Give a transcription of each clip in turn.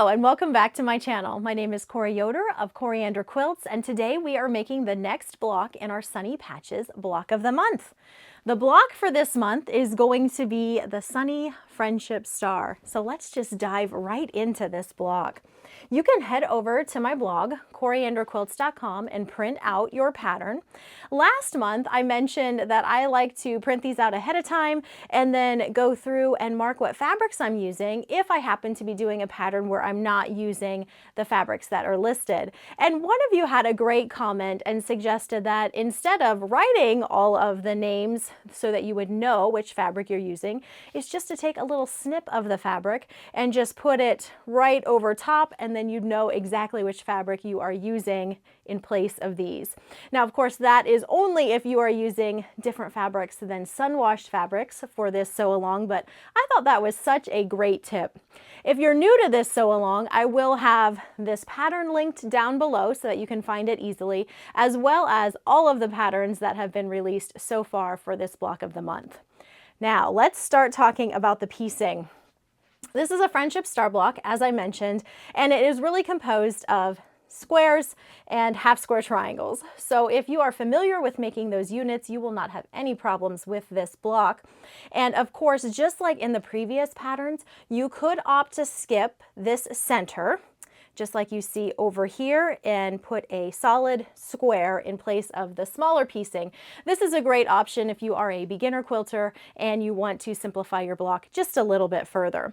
Hello and welcome back to my channel. My name is Yoder of Coriander Quilts, and today we are making the next block in our Sunny Patches block of the month. The block for this month is going to be the Sunny Friendship Star. So let's just dive right into this block. You can head over to my blog, corianderquilts.com, and print out your pattern. Last month, I mentioned that I like to print these out ahead of time and then go through and mark what fabrics I'm using if I happen to be doing a pattern where I'm not using the fabrics that are listed. And one of you had a great comment and suggested that instead of writing all of the names so that you would know which fabric you're using, is just to take a little snip of the fabric and just put it right over top, and then you'd know exactly which fabric you are using in place of these. Now, of course, that is only if you are using different fabrics than Sunwashed fabrics for this sew along, but I thought that was such a great tip. If you're new to this sew along, I will have this pattern linked down below so that you can find it easily, as well as all of the patterns that have been released so far for this block of the month. Now, let's start talking about the piecing. This is a Friendship Star block, as I mentioned, and it is really composed of squares and half square triangles. So if you are familiar with making those units, you will not have any problems with this block. And of course, just like in the previous patterns, you could opt to skip this center, just like you see over here, and put a solid square in place of the smaller piecing. This is a great option if you are a beginner quilter and you want to simplify your block just a little bit further.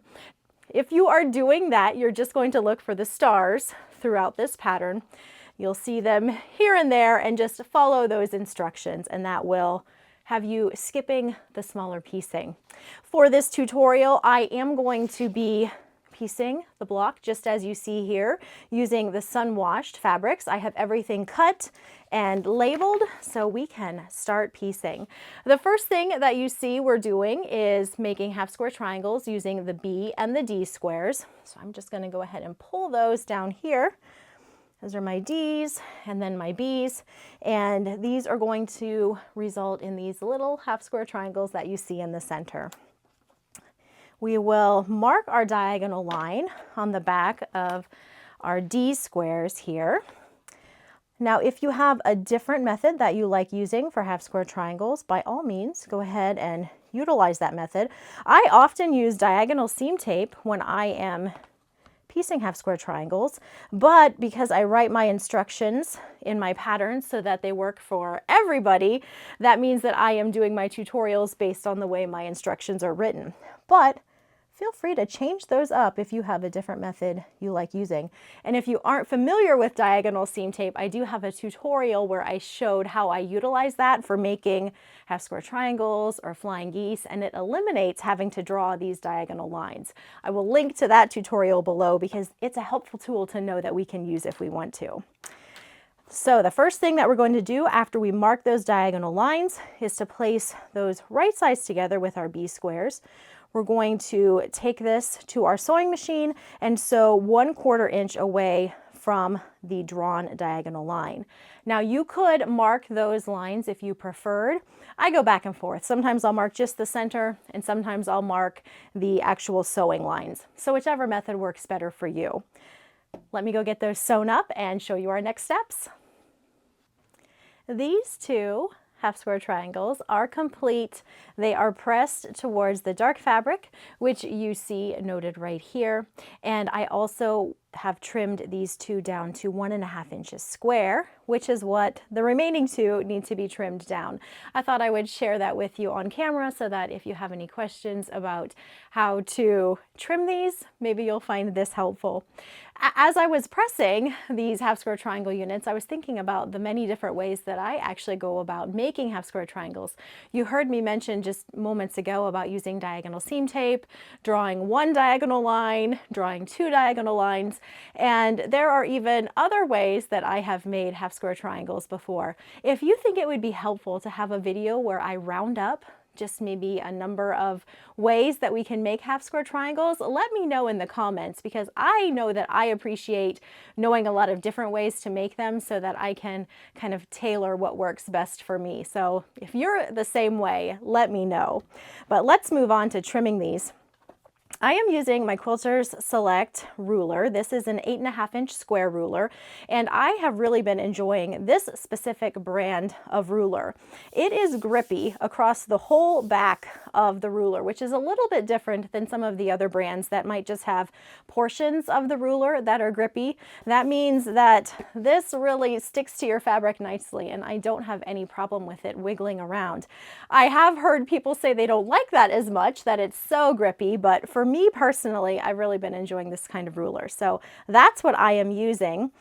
If you are doing that, you're just going to look for the stars throughout this pattern. You'll see them here and there, and just follow those instructions, and that will have you skipping the smaller piecing. For this tutorial, I am going to be piecing the block just as you see here using the Sunwashed fabrics. I have everything cut and labeled so we can start piecing. The first thing that you see we're doing is making half square triangles using the B and the D squares. So I'm just going to go ahead and pull those down here. Those are my D's and then my B's, and these are going to result in these little half square triangles that you see in the center. We will mark our diagonal line on the back of our D squares here. Now, if you have a different method that you like using for half square triangles, by all means, go ahead and utilize that method. I often use diagonal seam tape when I am piecing half square triangles, but because I write my instructions in my patterns so that they work for everybody, that means that I am doing my tutorials based on the way my instructions are written. But feel free to change those up if you have a different method you like using. And if you aren't familiar with diagonal seam tape, I do have a tutorial where I showed how I utilize that for making half square triangles or flying geese, and it eliminates having to draw these diagonal lines. I will link to that tutorial below because it's a helpful tool to know that we can use if we want to. So the first thing that we're going to do after we mark those diagonal lines is to place those right sides together with our B squares. We're going to take this to our sewing machine and sew 1/4 inch away from the drawn diagonal line. Now you could mark those lines if you preferred. I go back and forth. Sometimes I'll mark just the center, and sometimes I'll mark the actual sewing lines. So whichever method works better for you. Let me go get those sewn up and show you our next steps. These two half square triangles are complete. They are pressed towards the dark fabric, which you see noted right here. And I also have trimmed these two down to 1.5 inches square, which is what the remaining two need to be trimmed down. I thought I would share that with you on camera so that if you have any questions about how to trim these, maybe you'll find this helpful. As I was pressing these half square triangle units, I was thinking about the many different ways that I actually go about making half square triangles. You heard me mention just moments ago about using diagonal seam tape, drawing one diagonal line, drawing two diagonal lines, and there are even other ways that I have made half square triangles before. If you think it would be helpful to have a video where I round up just maybe a number of ways that we can make half square triangles, let me know in the comments, because I know that I appreciate knowing a lot of different ways to make them so that I can kind of tailor what works best for me. So if you're the same way, let me know. But let's move on to trimming these. I am using my Quilters Select ruler. This is an 8.5-inch square ruler, and I have really been enjoying this specific brand of ruler. It is grippy across the whole back of the ruler, which is a little bit different than some of the other brands that might just have portions of the ruler that are grippy. That means that this really sticks to your fabric nicely, and I don't have any problem with it wiggling around. I have heard people say they don't like that as much, that it's so grippy, but for me personally, I've really been enjoying this kind of ruler. So that's what I am using.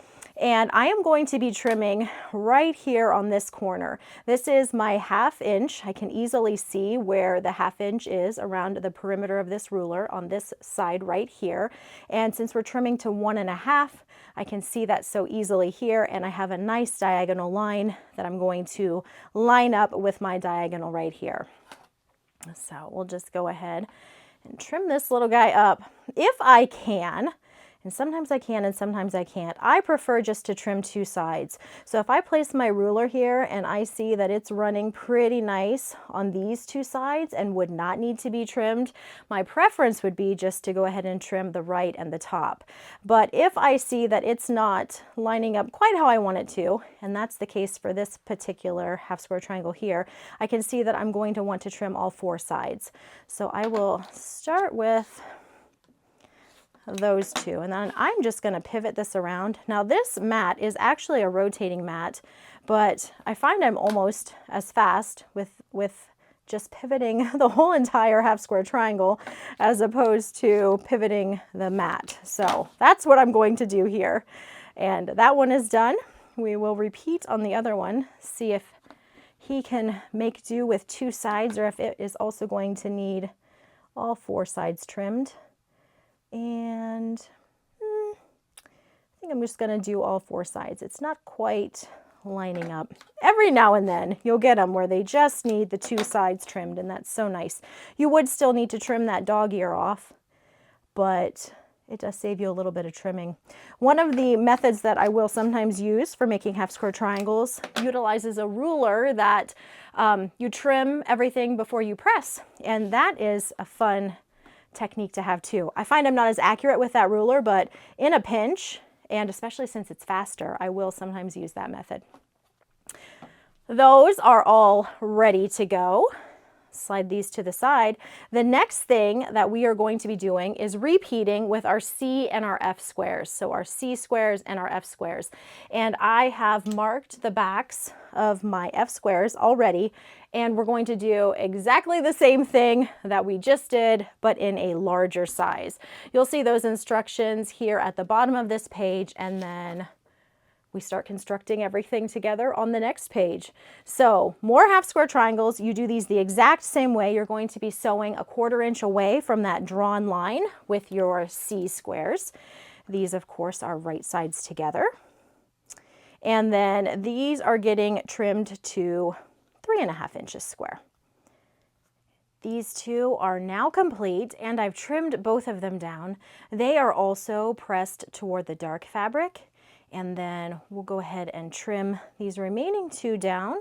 And I am going to be trimming right here on this corner. This is my 1/2 inch. I can easily see where the 1/2 inch is around the perimeter of this ruler on this side right here. And since we're trimming to 1.5, I can see that so easily here, and I have a nice diagonal line that I'm going to line up with my diagonal right here. So we'll just go ahead and trim this little guy up if I can. And sometimes I can and sometimes I can't. I prefer just to trim 2 sides. So if I place my ruler here and I see that it's running pretty nice on these 2 sides and would not need to be trimmed, my preference would be just to go ahead and trim the right and the top. But if I see that it's not lining up quite how I want it to, and that's the case for this particular half square triangle here, I can see that I'm going to want to trim all 4 sides. So I will start with those 2, and then I'm just going to pivot this around. Now this mat is actually a rotating mat, but I find I'm almost as fast with just pivoting the whole entire half square triangle as opposed to pivoting the mat. So that's what I'm going to do here. And that one is done. We will repeat on the other one, see if he can make do with 2 sides or if it is also going to need all 4 sides trimmed. And I think I'm just going to do all 4 sides. It's not quite lining up. Every now and then you'll get them where they just need the 2 sides trimmed, and that's so nice. You would still need to trim that dog ear off, but it does save you a little bit of trimming. One of the methods that I will sometimes use for making half square triangles utilizes a ruler that you trim everything before you press, and that is a fun technique to have too. I find I'm not as accurate with that ruler, but in a pinch, and especially since it's faster, I will sometimes use that method. Those are all ready to go. Slide these to the side. The next thing that we are going to be doing is repeating with our C and our F squares. So our C squares and our F squares. And I have marked the backs of my F squares already, and we're going to do exactly the same thing that we just did, but in a larger size. You'll see those instructions here at the bottom of this page, and then we start constructing everything together on the next page. So more half square triangles, you do these the exact same way. You're going to be sewing 1/4 inch away from that drawn line with your C squares. These, of course, are right sides together. And then these are getting trimmed to 3.5 inches square. These 2 are now complete, and I've trimmed both of them down. They are also pressed toward the dark fabric. And then we'll go ahead and trim these remaining 2 down.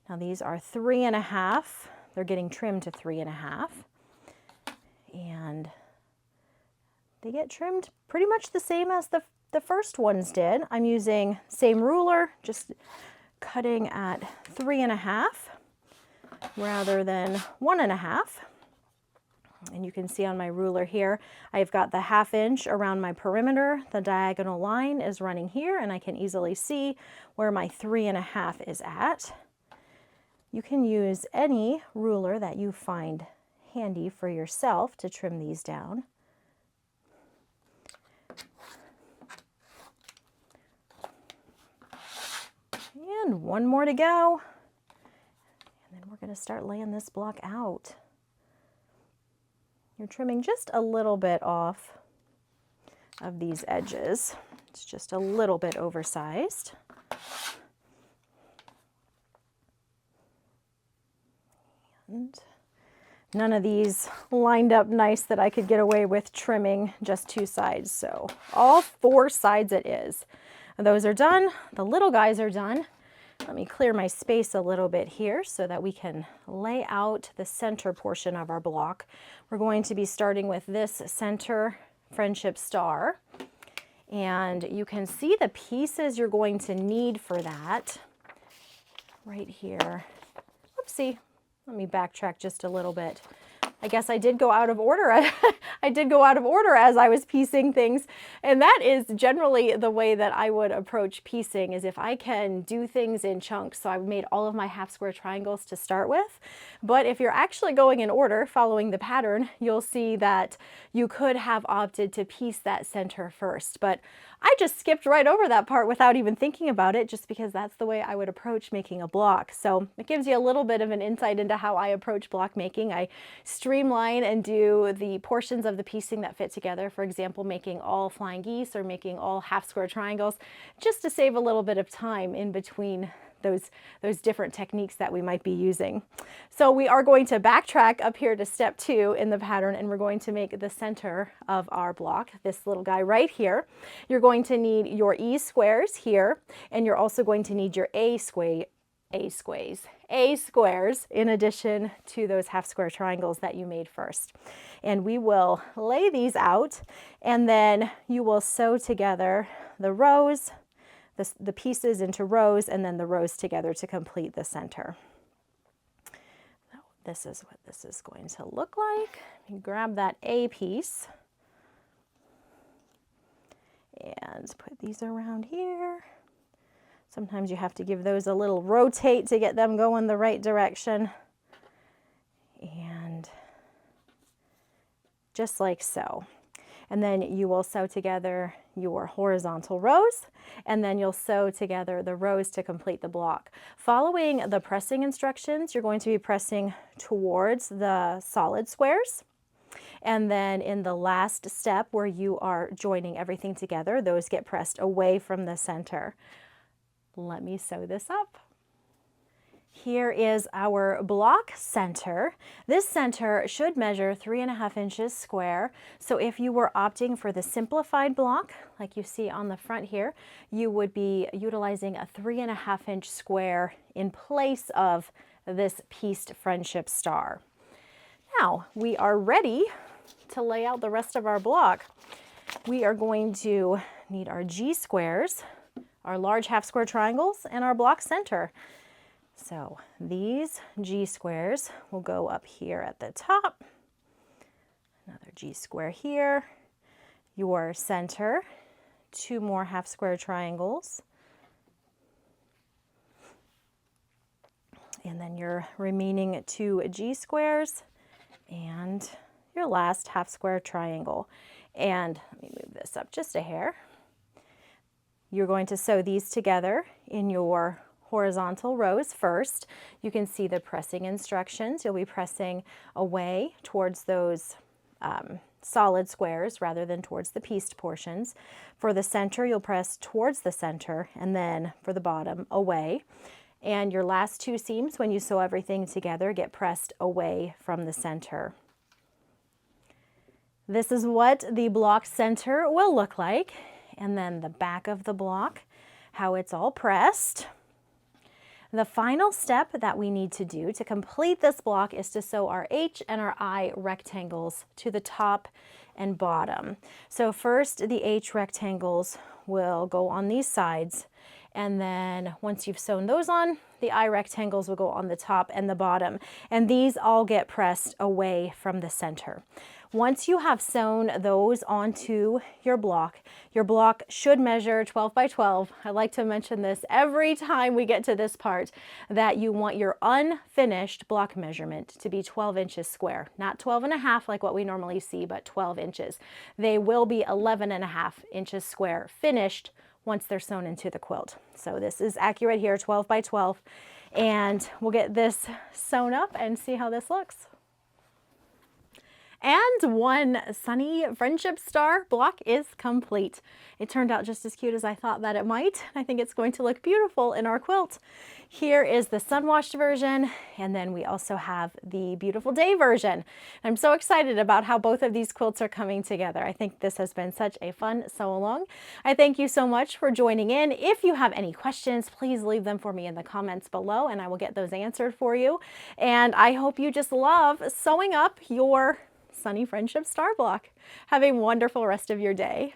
Now these are 3.5. They're getting trimmed to 3.5. And they get trimmed pretty much the same as the first ones did. I'm using same ruler, just cutting at 3.5 rather than 1.5. And you can see on my ruler here, I've got the 1/2 inch around my perimeter. The diagonal line is running here, and I can easily see where my 3.5 is at. You can use any ruler that you find handy for yourself to trim these down. And one more to go. And then we're going to start laying this block out. You're trimming just a little bit off of these edges. It's just a little bit oversized. And none of these lined up nice that I could get away with trimming just 2 sides. So all 4 sides it is. Those are done. The little guys are done. Let me clear my space a little bit here so that we can lay out the center portion of our block. We're going to be starting with this center friendship star. And you can see the pieces you're going to need for that right here. Oopsie, let me backtrack just a little bit. I guess I did go out of order. I did go out of order as I was piecing things. And that is generally the way that I would approach piecing, is if I can do things in chunks. So I've made all of my half square triangles to start with. But if you're actually going in order, following the pattern, you'll see that you could have opted to piece that center first. But I just skipped right over that part without even thinking about it, just because that's the way I would approach making a block. So it gives you a little bit of an insight into how I approach block making. I streamline and do the portions of the piecing that fit together. For example, making all flying geese or making all half square triangles, just to save a little bit of time in between those different techniques that we might be using. So we are going to backtrack up here to step 2 in the pattern, and we're going to make the center of our block, this little guy right here. You're going to need your E squares here, and you're also going to need your A squares in addition to those half square triangles that you made first. And we will lay these out, and then you will sew together the rows, the pieces into rows, and then the rows together to complete the center. So this is what this is going to look like. You grab that A piece and put these around here. Sometimes you have to give those a little rotate to get them going the right direction. And just like so. And then you will sew together your horizontal rows, and then you'll sew together the rows to complete the block. Following the pressing instructions, you're going to be pressing towards the solid squares. And then in the last step where you are joining everything together, those get pressed away from the center. Let me sew this up. Here is our block center. This center should measure 3.5 inches square. So if you were opting for the simplified block, like you see on the front here, you would be utilizing a 3.5 inch square in place of this pieced friendship star. Now we are ready to lay out the rest of our block. We are going to need our G squares, our large half square triangles, and our block center. So these G squares will go up here at the top, another G square here, your center, 2 more half square triangles, and then your remaining 2 G squares and your last half square triangle. And let me move this up just a hair. You're going to sew these together in your horizontal rows first. You can see the pressing instructions. You'll be pressing away towards those solid squares rather than towards the pieced portions. For the center, you'll press towards the center, and then for the bottom, away. And your last 2 seams, when you sew everything together, get pressed away from the center. This is what the block center will look like. And then the back of the block, how it's all pressed. The final step that we need to do to complete this block is to sew our H and our I rectangles to the top and bottom. So first, the H rectangles will go on these sides, and then once you've sewn those on, the I rectangles will go on the top and the bottom, and these all get pressed away from the center. Once you have sewn those onto your block should measure 12 by 12. I like to mention this every time we get to this part, that you want your unfinished block measurement to be 12 inches square, not 12.5 like what we normally see, but 12 inches. They will be 11.5 inches square finished once they're sewn into the quilt. So this is accurate here, 12 by 12. And we'll get this sewn up and see how this looks. And one Sunny Friendship Star block is complete. It turned out just as cute as I thought that it might. I think it's going to look beautiful in our quilt. Here is the Sunwashed version, and then we also have the Beautiful Day version. I'm so excited about how both of these quilts are coming together. I think this has been such a fun sew along. I thank you so much for joining in. If you have any questions, please leave them for me in the comments below and I will get those answered for you. And I hope you just love sewing up your Sunny Friendship Star block. Have a wonderful rest of your day.